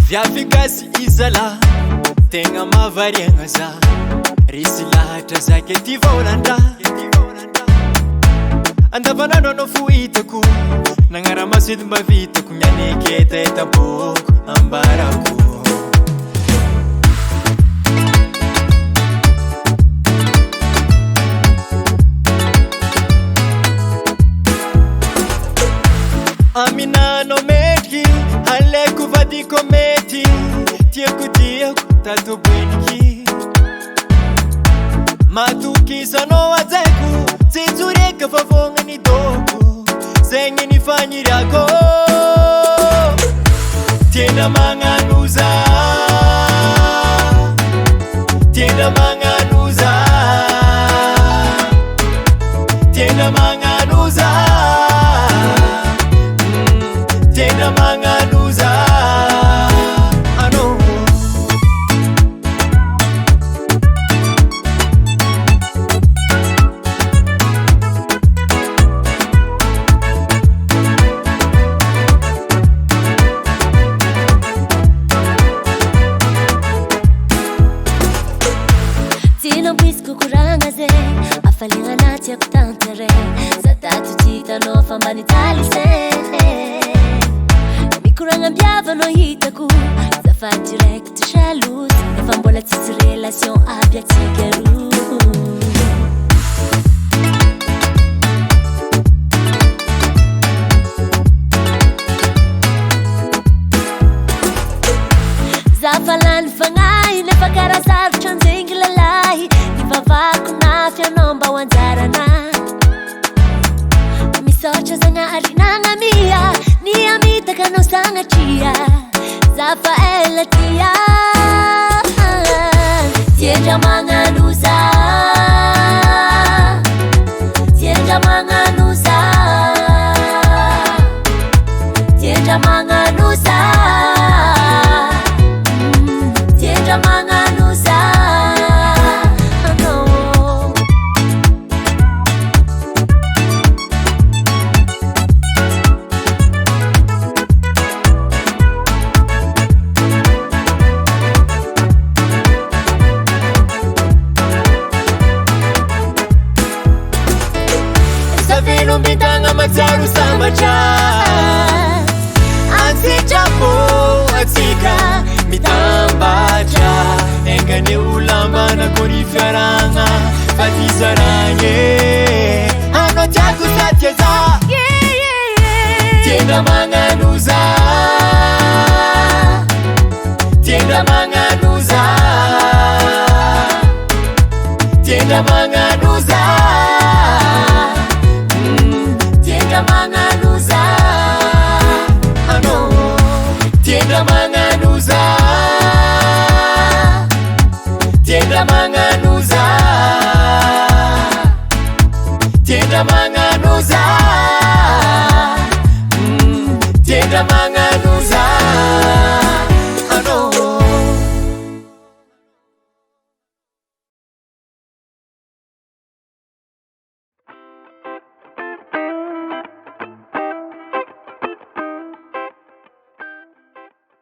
Viafikasi izala tegna mavariagna za risy lahatra zaka ety vaolanda andavanandro anao fohitako nagnaramaso edy mba vitako mianeketa etaboko ambarako aminano metriky aleko vadiko mety tiako tato beniky matokisanao ajaiko tsitsoriaka fa vognany doko zegny ny faniriako tiena magnano za tiena magnano za tiena magnano za tiena magnano za ano Tina bisco kuranga ze afalinga natia kutantare satatu tita no fambani tali se mikuranga mbiava no hitaku zafa direct jalouse e fambola tisi relation abia tigeru zafalan fangai ne fakara sar chanzing lalai ivavako nafya nomba wanzarana misocha zanga arinanga mia ni amita kano sanga chia zafa elatia tienda manganuza tienda manganuza tienda manganuza Savino bintanga matsaru samacha ansi chapo atika mitambacha engane ulamba na korifiaranga fatizaranye ano chaku satyeza tienda manganuza tienda manganuza tienda manganuza